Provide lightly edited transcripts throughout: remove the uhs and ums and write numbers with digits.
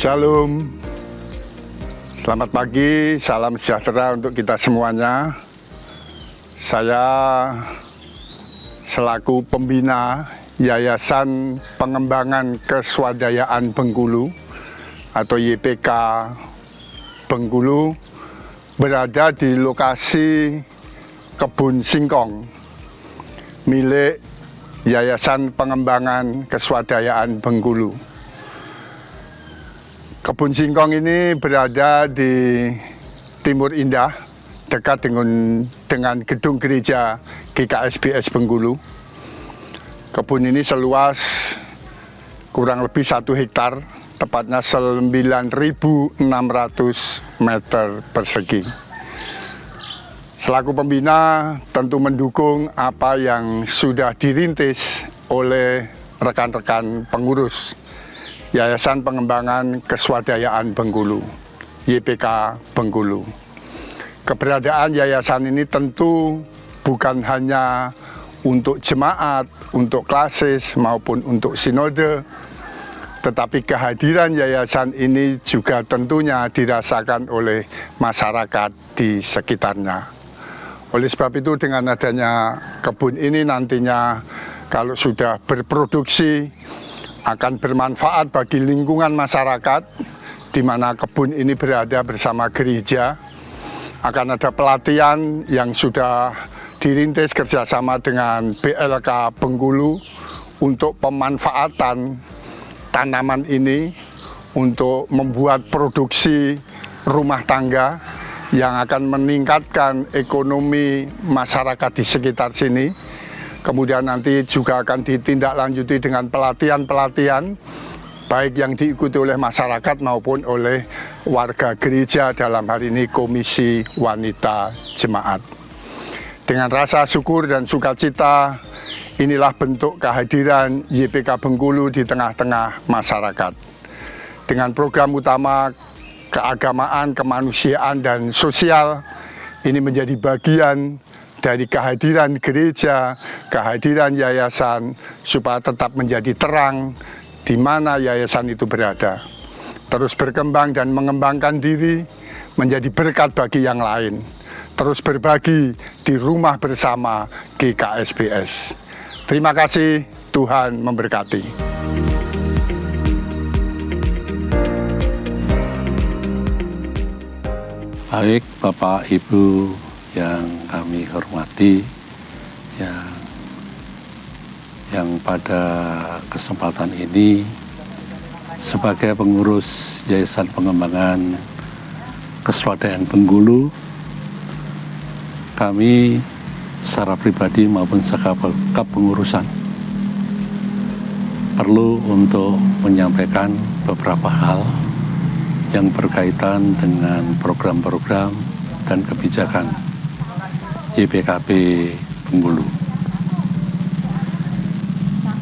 Shalom, selamat pagi, salam sejahtera untuk kita semuanya. Saya selaku pembina Yayasan Pengembangan Keswadayaan Bengkulu atau YPK Bengkulu berada di lokasi kebun singkong milik Yayasan Pengembangan Keswadayaan Bengkulu. Kebun singkong ini berada di Timur Indah, dekat dengan gedung gereja GKSBS Bengkulu. Kebun ini seluas kurang lebih 1 hektar, tepatnya 9.600 meter persegi. Selaku pembina tentu mendukung apa yang sudah dirintis oleh rekan-rekan pengurus Yayasan Pengembangan Keswadayaan Bengkulu, YPK Bengkulu. Keberadaan yayasan ini tentu bukan hanya untuk jemaat, untuk klasis maupun untuk sinode, tetapi kehadiran yayasan ini juga tentunya dirasakan oleh masyarakat di sekitarnya. Oleh sebab itu, dengan adanya kebun ini nantinya kalau sudah berproduksi akan bermanfaat bagi lingkungan masyarakat di mana kebun ini berada bersama gereja. Akan ada pelatihan yang sudah dirintis kerjasama dengan BLK Bengkulu untuk pemanfaatan tanaman ini untuk membuat produksi rumah tangga yang akan meningkatkan ekonomi masyarakat di sekitar sini. Kemudian nanti juga akan ditindaklanjuti dengan pelatihan-pelatihan baik yang diikuti oleh masyarakat maupun oleh warga gereja, dalam hal ini Komisi Wanita Jemaat. Dengan rasa syukur dan sukacita, inilah bentuk kehadiran YPK Bengkulu di tengah-tengah masyarakat. Dengan program utama keagamaan, kemanusiaan, dan sosial, ini menjadi bagian dari kehadiran gereja, kehadiran yayasan, supaya tetap menjadi terang di mana yayasan itu berada. Terus berkembang dan mengembangkan diri menjadi berkat bagi yang lain. Terus berbagi di rumah bersama GKSBS. Terima kasih, Tuhan memberkati. Baik, Bapak Ibu yang kami hormati, yang pada kesempatan ini sebagai pengurus Yayasan Pengembangan Keswadayaan Bengkulu, kami secara pribadi maupun secara kepengurusan perlu untuk menyampaikan beberapa hal yang berkaitan dengan program-program dan kebijakan YPKB Bengkulu.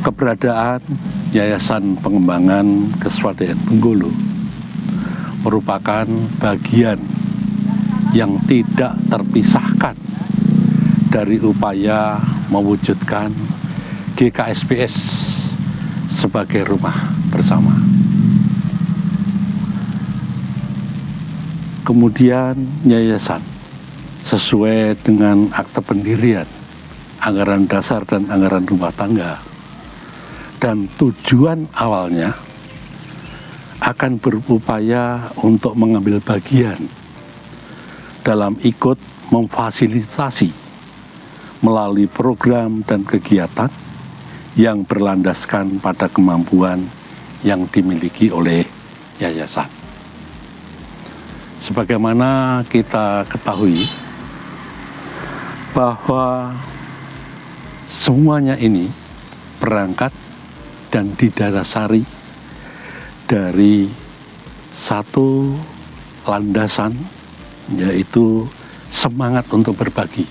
Keberadaan Yayasan Pengembangan Keswadayaan Bengkulu merupakan bagian yang tidak terpisahkan dari upaya mewujudkan GKSBS sebagai rumah bersama. Kemudian yayasan sesuai dengan akte pendirian, anggaran dasar dan anggaran rumah tangga, dan tujuan awalnya akan berupaya untuk mengambil bagian dalam ikut memfasilitasi melalui program dan kegiatan yang berlandaskan pada kemampuan yang dimiliki oleh yayasan. Sebagaimana kita ketahui bahwa semuanya ini berangkat dan didasari dari satu landasan, yaitu semangat untuk berbagi.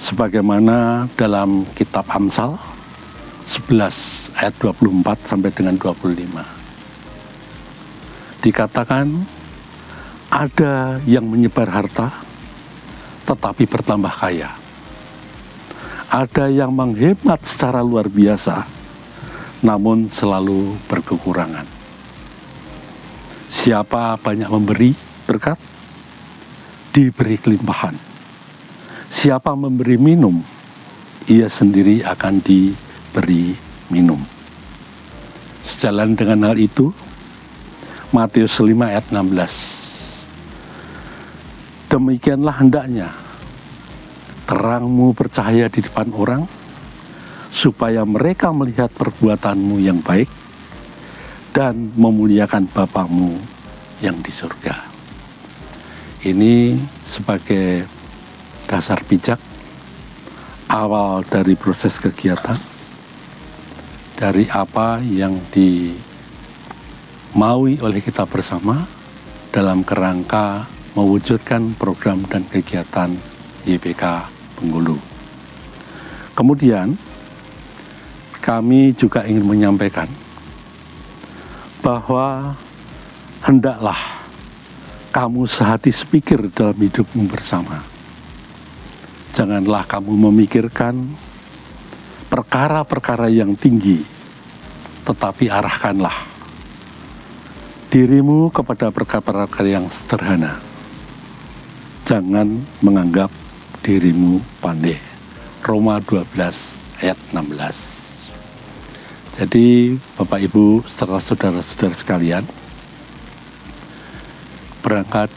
Sebagaimana dalam kitab Amsal 11 ayat 24 sampai dengan 25. Dikatakan ada yang menyebar harta tetapi bertambah kaya. Ada yang menghemat secara luar biasa namun selalu berkekurangan. Siapa banyak memberi berkat, diberi kelimpahan. Siapa memberi minum, ia sendiri akan diberi minum. Sejalan dengan hal itu, Matius 5 ayat 16. Demikianlah hendaknya terangmu bercahaya di depan orang, supaya mereka melihat perbuatanmu yang baik dan memuliakan Bapamu yang di surga. Ini sebagai dasar pijak awal dari proses kegiatan, dari apa yang dimaui oleh kita bersama dalam kerangka mewujudkan program dan kegiatan YPK Bengkulu. Kemudian kami juga ingin menyampaikan bahwa hendaklah kamu sehati sepikir dalam hidupmu bersama. Janganlah kamu memikirkan perkara-perkara yang tinggi, tetapi arahkanlah dirimu kepada perkara-perkara yang sederhana. Jangan menganggap dirimu pandai. Roma 12 ayat 16. Jadi Bapak Ibu serta saudara-saudara sekalian, berangkat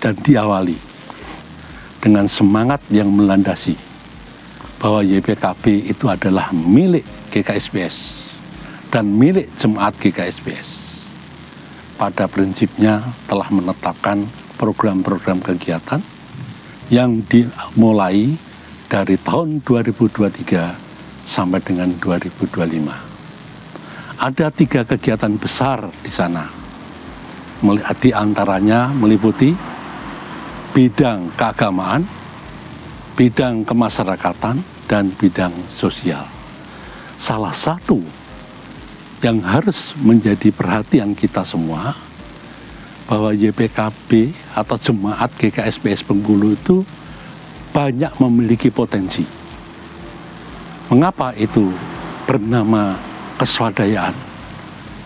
dan diawali dengan semangat yang melandasi bahwa YPKB itu adalah milik GKSBS dan milik jemaat GKSBS. Pada prinsipnya telah menetapkan program-program kegiatan yang dimulai dari tahun 2023 sampai dengan 2025. Ada 3 kegiatan besar di sana. Di antaranya meliputi bidang keagamaan, bidang kemasyarakatan, dan bidang sosial. Salah satu yang harus menjadi perhatian kita semua, bahwa YPKB atau Jemaat GKSBS Bengkulu itu banyak memiliki potensi. Mengapa itu bernama keswadayaan?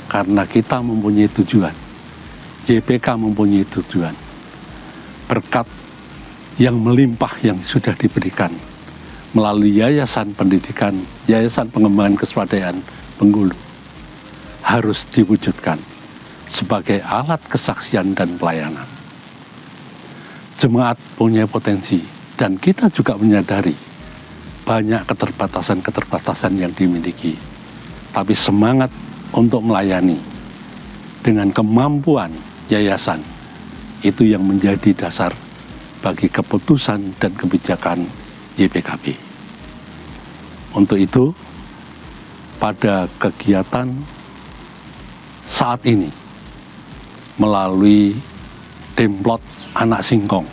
Karena kita mempunyai tujuan. YPK mempunyai tujuan. Berkat yang melimpah yang sudah diberikan melalui Yayasan Pendidikan, Yayasan Pengembangan Keswadayaan Bengkulu harus diwujudkan sebagai alat kesaksian dan pelayanan. Jemaat punya potensi dan kita juga menyadari banyak keterbatasan-keterbatasan yang dimiliki. Tapi semangat untuk melayani dengan kemampuan yayasan itu yang menjadi dasar bagi keputusan dan kebijakan YPKB. Untuk itu, pada kegiatan saat ini melalui Demplot Anak Singkong,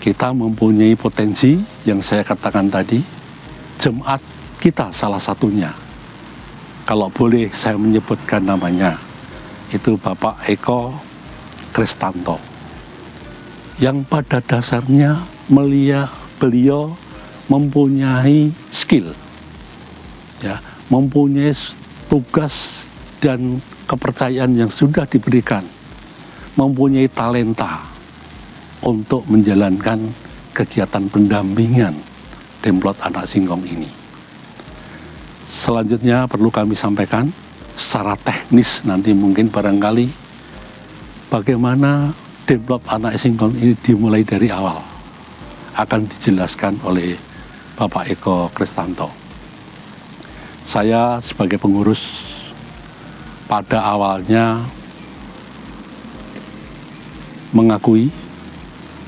kita mempunyai potensi yang saya katakan tadi. Jemaat kita salah satunya, kalau boleh saya menyebutkan namanya, itu Bapak Eko Kristanto, yang pada dasarnya beliau mempunyai skill, ya, mempunyai tugas dan kepercayaan yang sudah diberikan, mempunyai talenta untuk menjalankan kegiatan pendampingan Demplot Anak Singkong ini. Selanjutnya perlu kami sampaikan secara teknis nanti mungkin barangkali bagaimana Demplot Anak Singkong ini dimulai dari awal akan dijelaskan oleh Bapak Eko Kristanto. Saya sebagai pengurus pada awalnya mengakui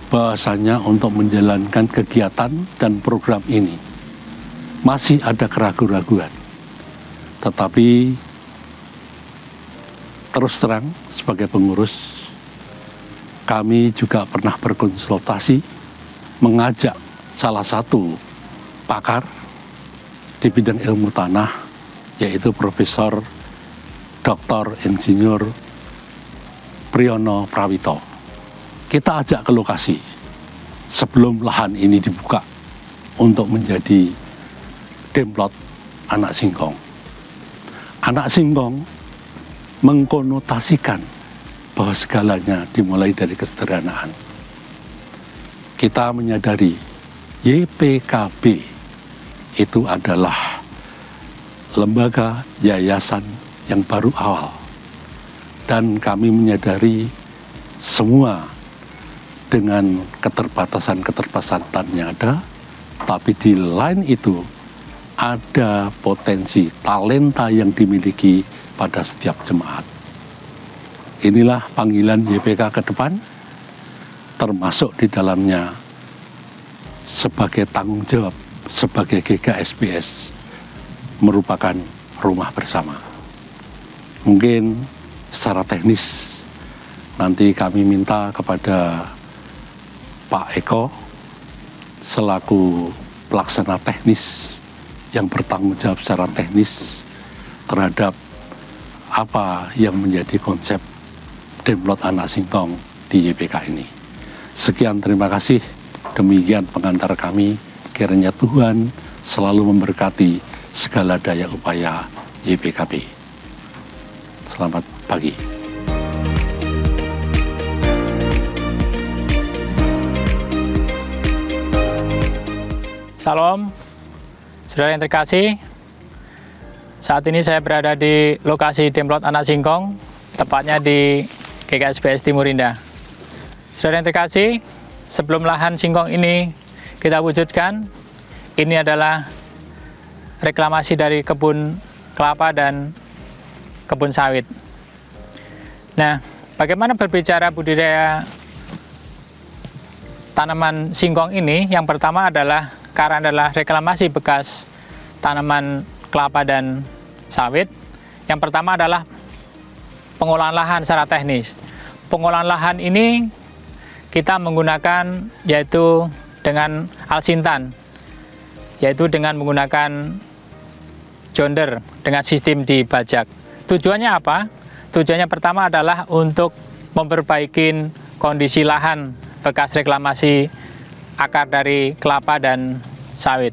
bahwasanya untuk menjalankan kegiatan dan program ini masih ada keraguan-raguan. Tetapi terus terang sebagai pengurus, kami juga pernah berkonsultasi, mengajak salah satu pakar di bidang ilmu tanah, yaitu Profesor Dr. Insinyur Priyono Prawito. Kita ajak ke lokasi sebelum lahan ini dibuka untuk menjadi Demplot Anak Singkong. Anak Singkong mengkonotasikan bahwa segalanya dimulai dari kesederhanaan. Kita menyadari YPKB itu adalah lembaga yayasan yang baru awal. Dan kami menyadari semua dengan keterbatasan-keterbatasan yang ada, tapi di lain itu ada potensi talenta yang dimiliki pada setiap jemaat. Inilah panggilan YPK ke depan, termasuk di dalamnya sebagai tanggung jawab sebagai GKSPS merupakan rumah bersama. Mungkin secara teknis nanti kami minta kepada Pak Eko selaku pelaksana teknis yang bertanggung jawab secara teknis terhadap apa yang menjadi konsep Demplot Anak Singkong di YPK ini. Sekian, terima kasih. Demikian pengantar kami. Kiranya Tuhan selalu memberkati segala daya upaya YPKB. Selamat pagi. Salam, saudara yang terkasih. Saat ini saya berada di lokasi Demplot Anak Singkong, tepatnya di GKSPS Timur Indah. Saudara yang terkasih, sebelum lahan singkong ini kita wujudkan, ini adalah reklamasi dari kebun kelapa dan kebun sawit. Nah, bagaimana berbicara budidaya tanaman singkong ini? Yang pertama adalah karena adalah reklamasi bekas tanaman kelapa dan sawit. Yang pertama adalah pengolahan lahan secara teknis. Pengolahan lahan ini kita menggunakan yaitu dengan alsintan, yaitu dengan menggunakan jonder dengan sistem dibajak. Tujuannya apa? Tujuannya pertama adalah untuk memperbaiki kondisi lahan bekas reklamasi akar dari kelapa dan sawit.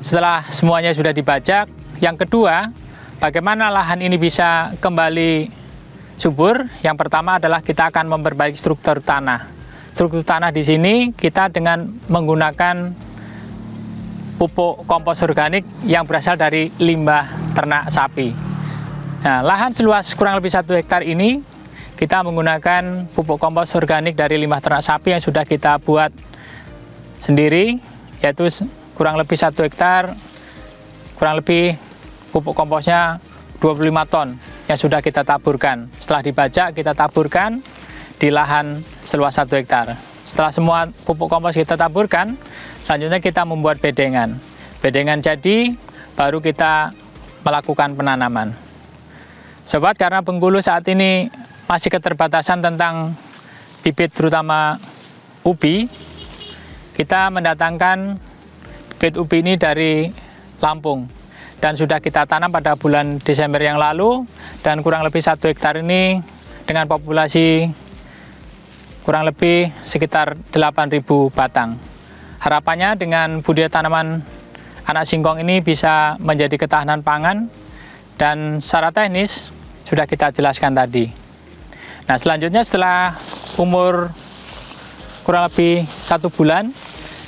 Setelah semuanya sudah dibajak, yang kedua, bagaimana lahan ini bisa kembali subur? Yang pertama adalah kita akan memperbaiki struktur tanah. Struktur tanah di sini kita dengan menggunakan pupuk kompos organik yang berasal dari limbah ternak sapi. Nah, lahan seluas kurang lebih 1 hektar ini kita menggunakan pupuk kompos organik dari limbah ternak sapi yang sudah kita buat sendiri, yaitu kurang lebih 1 hektar, kurang lebih pupuk komposnya 25 ton yang sudah kita taburkan. Setelah dibajak, kita taburkan di lahan seluas 1 hektar. Setelah semua pupuk kompos kita taburkan, selanjutnya kita membuat bedengan. Bedengan jadi, baru kita melakukan penanaman. Sobat, karena Bengkulu saat ini masih keterbatasan tentang bibit terutama ubi, kita mendatangkan bibit ubi ini dari Lampung dan sudah kita tanam pada bulan Desember yang lalu, dan kurang lebih 1 hektar ini dengan populasi kurang lebih sekitar 8.000 batang. Harapannya dengan budidaya tanaman anak singkong ini bisa menjadi ketahanan pangan, dan secara teknis sudah kita jelaskan tadi. Nah, selanjutnya setelah umur kurang lebih 1 bulan,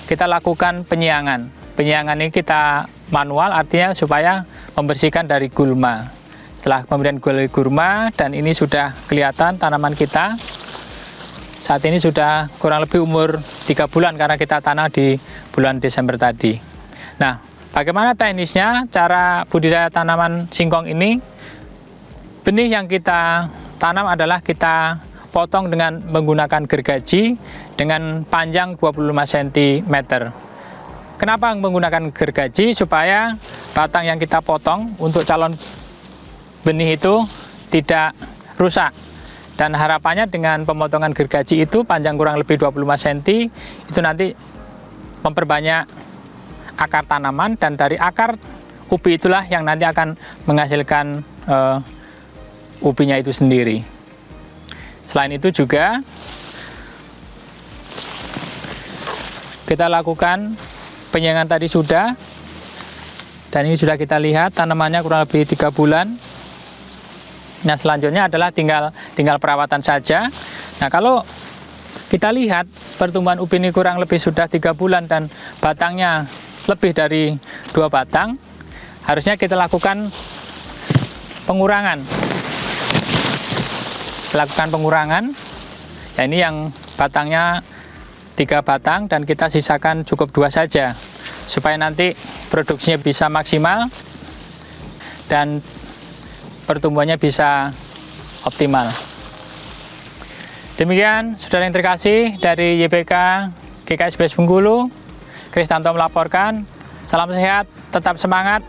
kita lakukan penyiangan. Penyiangan ini kita manual, artinya supaya membersihkan dari gulma. Setelah pemberian gulma, dan ini sudah kelihatan tanaman kita saat ini sudah kurang lebih umur 3 bulan karena kita tanam di bulan Desember tadi. Nah, bagaimana teknisnya cara budidaya tanaman singkong ini? Benih yang kita tanam adalah kita potong dengan menggunakan gergaji dengan panjang 25 cm. Kenapa menggunakan gergaji? Supaya batang yang kita potong untuk calon benih itu tidak rusak. Dan harapannya dengan pemotongan gergaji itu panjang kurang lebih 25 cm, itu nanti memperbanyak akar tanaman, dan dari akar ubi itulah yang nanti akan menghasilkan ubinya itu sendiri. Selain itu juga kita lakukan penyiangan tadi sudah, dan ini sudah kita lihat tanamannya kurang lebih 3 bulan. Nah, selanjutnya adalah tinggal perawatan saja. Nah, kalau kita lihat pertumbuhan ubi ini kurang lebih sudah 3 bulan dan batangnya lebih dari 2 batang, harusnya kita lakukan pengurangan. Lakukan pengurangan. Ya, ini yang batangnya 3 batang dan kita sisakan cukup 2 saja, supaya nanti produksinya bisa maksimal dan pertumbuhannya bisa optimal. Demikian, saudara yang terkasih, dari YPK GKSBS Bengkulu, Kristanto melaporkan. Salam sehat, tetap semangat.